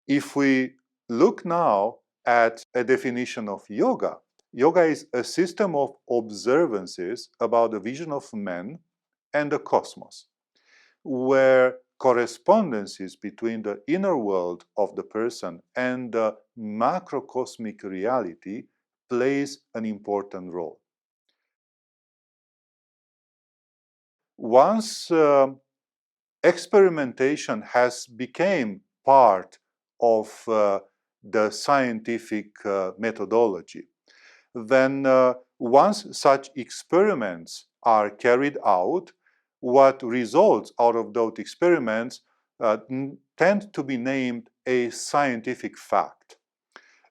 If we look now at a definition of yoga, yoga is a system of observances about the vision of man and the cosmos, where correspondences between the inner world of the person and the macrocosmic reality plays an important role. Once experimentation has become part of the scientific methodology, then once such experiments are carried out, what results out of those experiments tend to be named a scientific fact.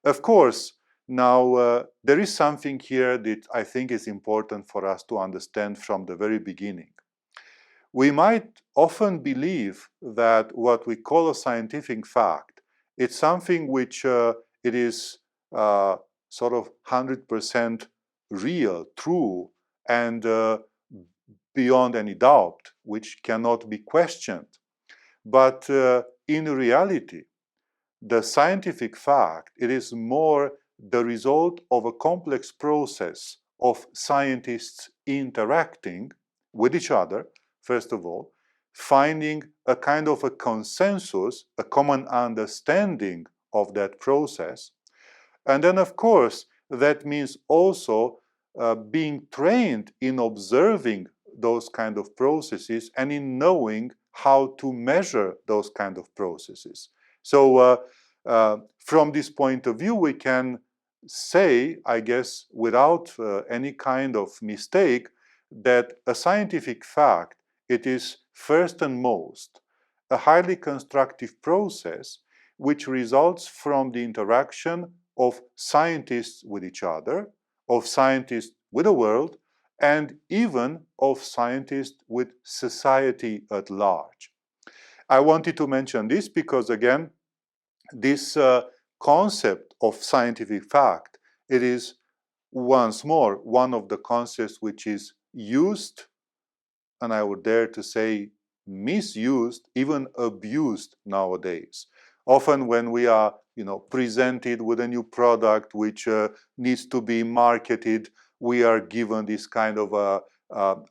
Of course, now there is something here that I think is important for us to understand from the very beginning. We might often believe that what we call a scientific fact, it's something which it is sort of 100% real, true, and beyond any doubt, which cannot be questioned. But in reality, the scientific fact, it is more the result of a complex process of scientists interacting with each other, first of all, finding a kind of a consensus, a common understanding of that process. And then, of course, that means also being trained in observing those kind of processes and in knowing how to measure those kind of processes. So from this point of view, we can say, I guess, without any kind of mistake, that a scientific fact, it is first and most a highly constructive process which results from the interaction of scientists with each other, of scientists with the world, and even of scientists with society at large. I wanted to mention this because, again, this concept of scientific fact, it is once more one of the concepts which is used, and I would dare to say misused, even abused nowadays. Often when we are, presented with a new product which needs to be marketed, we are given this kind of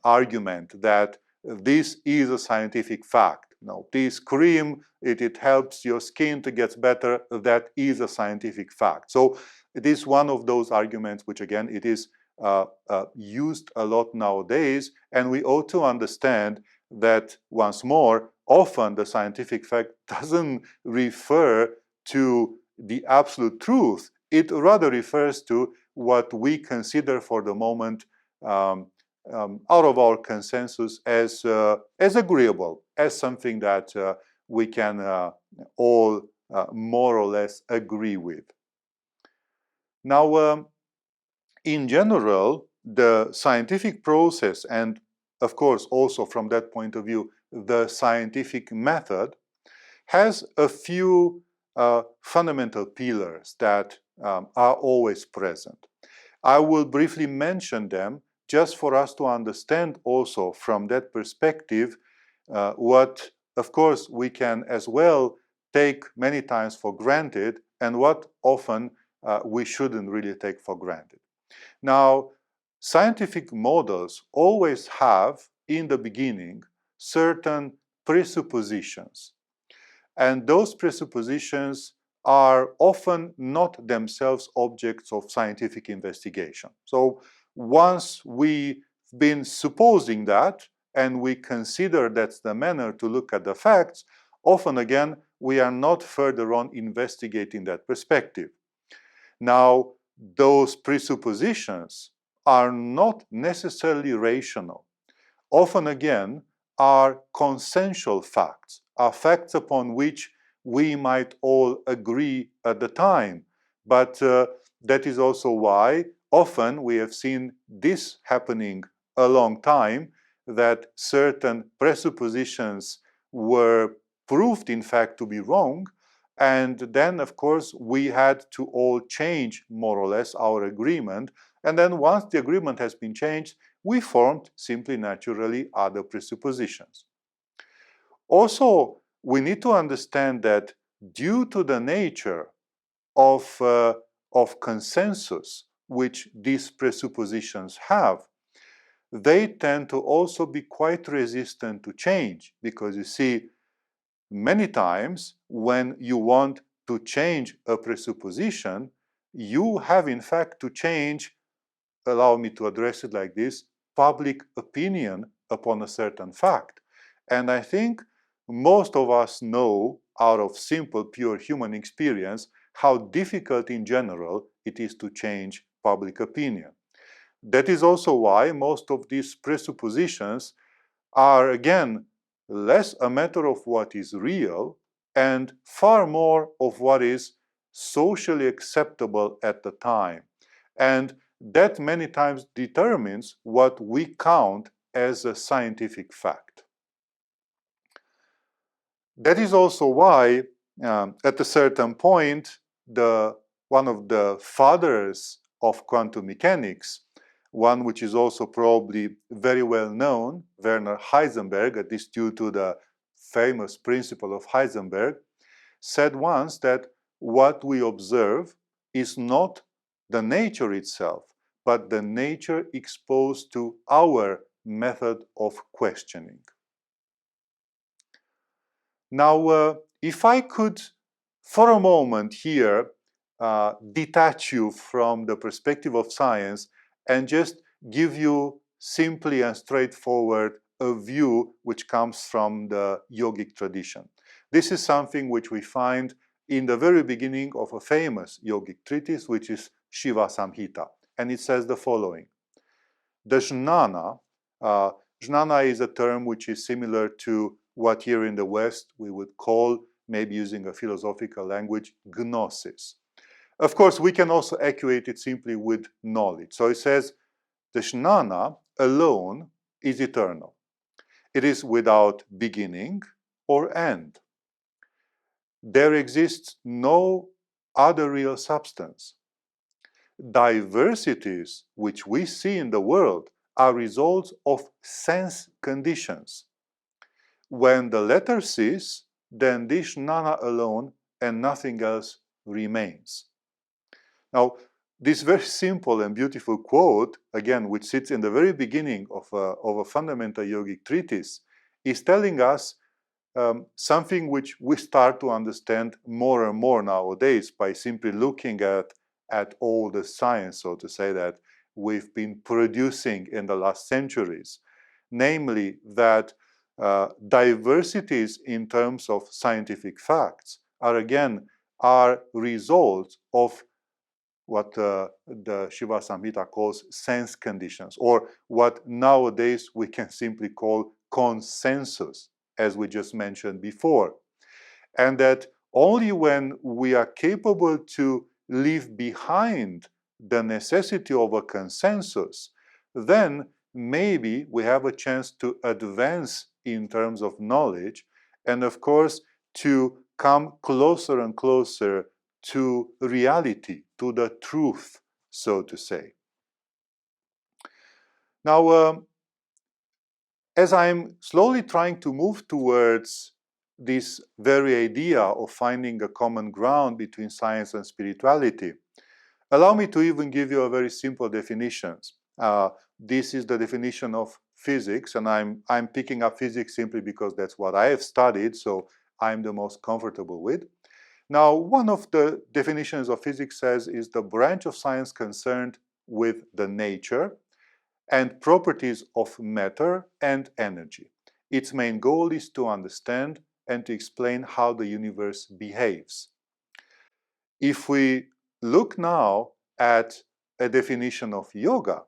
argument that this is a scientific fact. Now, this cream, it helps your skin to get better. That is a scientific fact. So it is one of those arguments which, again, it is used a lot nowadays, and we ought to understand that, once more, often the scientific fact doesn't refer to the absolute truth. It rather refers to what we consider for the moment out of our consensus as agreeable, as something that we can all more or less agree with. Now, in general, the scientific process, and of course also from that point of view, the scientific method, has a few fundamental pillars that are always present. I will briefly mention them just for us to understand also from that perspective what, of course, we can as well take many times for granted and what often we shouldn't really take for granted. Now, scientific models always have, in the beginning, certain presuppositions. And those presuppositions are often not themselves objects of scientific investigation. So once we've been supposing that, and we consider that's the manner to look at the facts, often again, we are not further on investigating that perspective. Now, those presuppositions are not necessarily rational. Often again, are consensual facts, are facts upon which we might all agree at the time. But that is also why often we have seen this happening a long time, that certain presuppositions were proved in fact to be wrong, and then of course we had to all change more or less our agreement, and then once the agreement has been changed, we formed simply naturally other presuppositions. Also, we need to understand that due to the nature of consensus which these presuppositions have, they tend to also be quite resistant to change, because you see, many times when you want to change a presupposition, you have in fact to change, allow me to address it like this, public opinion upon a certain fact. And I think most of us know, out of simple, pure human experience, how difficult in general it is to change public opinion. That is also why most of these presuppositions are, again, less a matter of what is real and far more of what is socially acceptable at the time. And that many times determines what we count as a scientific fact. That is also why, at a certain point, one of the fathers of quantum mechanics, one which is also probably very well known, Werner Heisenberg, at least due to the famous principle of Heisenberg, said once that what we observe is not the nature itself, but the nature exposed to our method of questioning. Now, if I could, for a moment here, detach you from the perspective of science and just give you simply and straightforward a view which comes from the yogic tradition. This is something which we find in the very beginning of a famous yogic treatise, which is Shiva Samhita. And it says the following: the jnana, jnana is a term which is similar to what here in the West we would call, maybe using a philosophical language, gnosis. Of course, we can also equate it simply with knowledge. So it says, the jnana alone is eternal. It is without beginning or end. There exists no other real substance. Diversities which we see in the world are results of sense conditions. When the latter cease, then this jnana alone and nothing else remains. Now, this very simple and beautiful quote, again, which sits in the very beginning of a fundamental yogic treatise, is telling us something which we start to understand more and more nowadays by simply looking at all the science, so to say, that we've been producing in the last centuries. Namely, that diversities in terms of scientific facts are results of what the Shiva Samhita calls sense conditions, or what nowadays we can simply call consensus, as we just mentioned before. And that only when we are capable to leave behind the necessity of a consensus, then maybe we have a chance to advance in terms of knowledge, and of course to come closer and closer to reality, to the truth, so to say. Now, as I'm slowly trying to move towards this very idea of finding a common ground between science and spirituality, allow me to even give you a very simple definition. This is the definition of physics, and I'm picking up physics simply because that's what I have studied, so I'm the most comfortable with. Now, one of the definitions of physics says is the branch of science concerned with the nature and properties of matter and energy. Its main goal is to understand and to explain how the universe behaves. If we look now at a definition of yoga,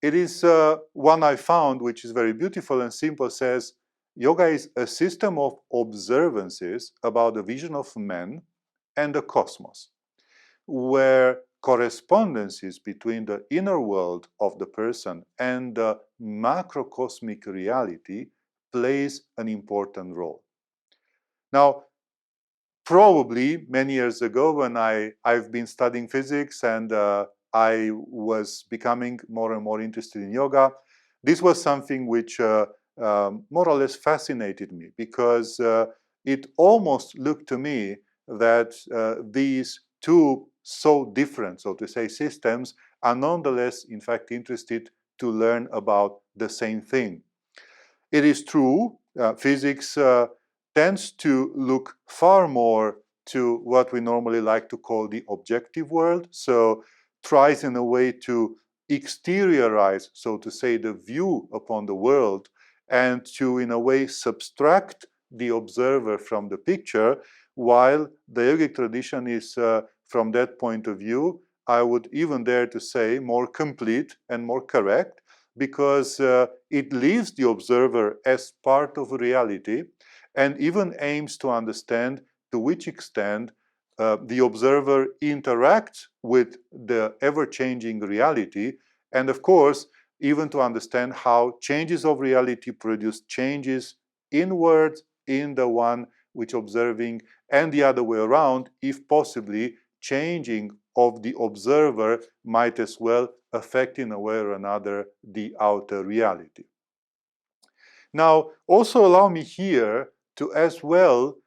it is one I found which is very beautiful and simple. Says, yoga is a system of observances about the vision of man and the cosmos, where correspondences between the inner world of the person and the macrocosmic reality plays an important role. Now, probably many years ago when I've been studying physics and I was becoming more and more interested in yoga, this was something which more or less fascinated me, because it almost looked to me that these two so different, so to say, systems are nonetheless, in fact, interested to learn about the same thing. It is true, physics tends to look far more to what we normally like to call the objective world, so tries in a way to exteriorize, so to say, the view upon the world and to, in a way, subtract the observer from the picture, while the yogic tradition is, from that point of view, I would even dare to say, more complete and more correct, because it leaves the observer as part of reality and even aims to understand to which extent the observer interacts with the ever-changing reality, and of course, even to understand how changes of reality produce changes inwards in the one which observing, and the other way around, if possibly, changing of the observer might as well affect in a way or another the outer reality. Now, also allow me here to as well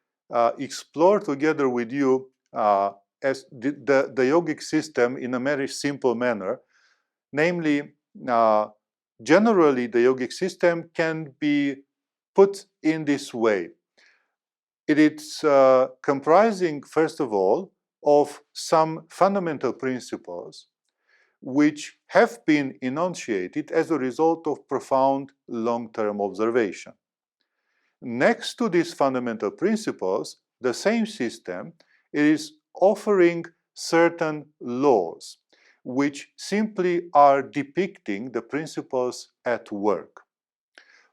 explore together with you as the yogic system in a very simple manner. Namely, generally the yogic system can be put in this way. It is comprising, first of all, of some fundamental principles which have been enunciated as a result of profound long-term observation. Next to these fundamental principles, the same system is offering certain laws which simply are depicting the principles at work.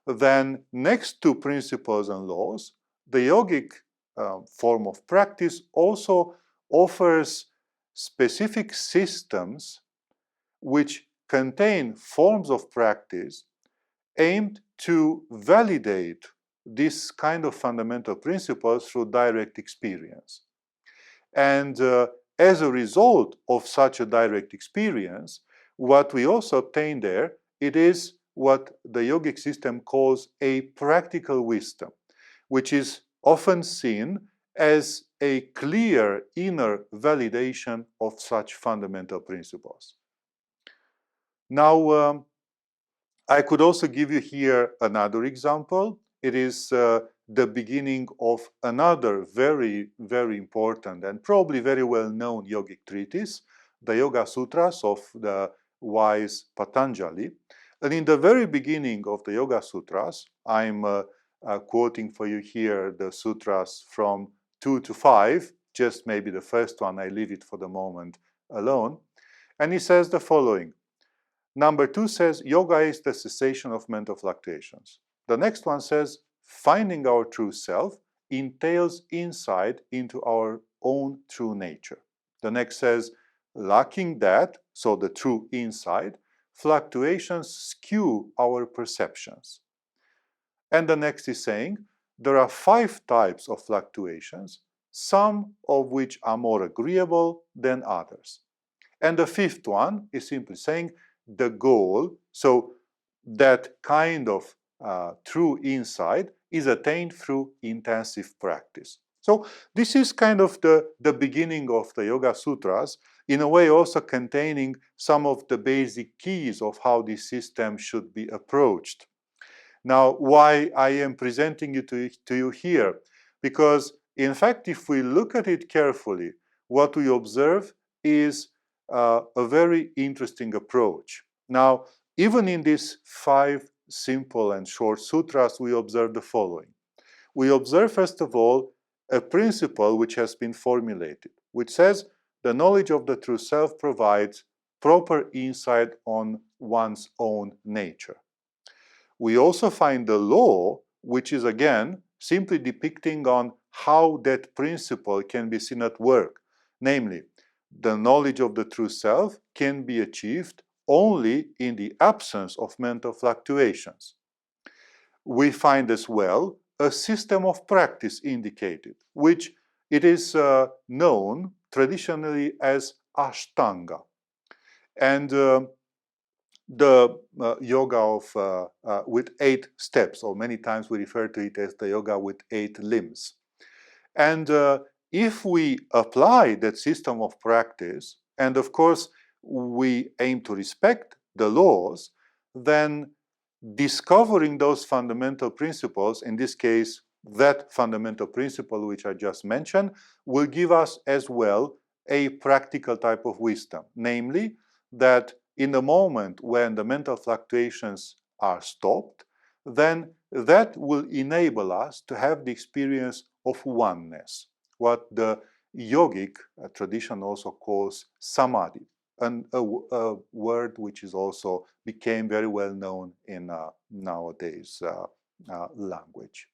Then, next to principles and laws, the yogic form of practice also offers specific systems which contain forms of practice aimed to validate this kind of fundamental principles through direct experience. And as a result of such a direct experience, what we also obtain there, it is what the yogic system calls a practical wisdom, which is often seen as a clear inner validation of such fundamental principles. Now, I could also give you here another example. It is the beginning of another very, very important and probably very well-known yogic treatise, the Yoga Sutras of the wise Patanjali. And in the very beginning of the Yoga Sutras, I'm quoting for you here the sutras from 2 to 5, just maybe the first one, I leave it for the moment alone. And he says the following. Number 2 says, yoga is the cessation of mental fluctuations. The next one says, finding our true self entails insight into our own true nature. The next says, lacking that, so the true insight, fluctuations skew our perceptions. And the next is saying, there are 5 types of fluctuations, some of which are more agreeable than others. And the 5th one is simply saying, the goal, so that kind of true insight is attained through intensive practice. So this is kind of the beginning of the Yoga Sutras, in a way also containing some of the basic keys of how this system should be approached. Now, why I am presenting it to you here? Because, in fact, if we look at it carefully, what we observe is a very interesting approach. Now, even in these 5 simple and short sutras, we observe the following. We observe, first of all, a principle which has been formulated, which says the knowledge of the true self provides proper insight on one's own nature. We also find the law, which is again simply depicting on how that principle can be seen at work. Namely, the knowledge of the true self can be achieved only in the absence of mental fluctuations. We find as well a system of practice indicated, which it is known traditionally as Ashtanga. And the yoga of with 8 steps, or many times we refer to it as the yoga with 8 limbs. And if we apply that system of practice, and of course we aim to respect the laws, then discovering those fundamental principles, in this case, that fundamental principle which I just mentioned, will give us as well a practical type of wisdom, namely that in the moment when the mental fluctuations are stopped, then that will enable us to have the experience of oneness, what the yogic tradition also calls samadhi, and a word which is also became very well known in nowadays language.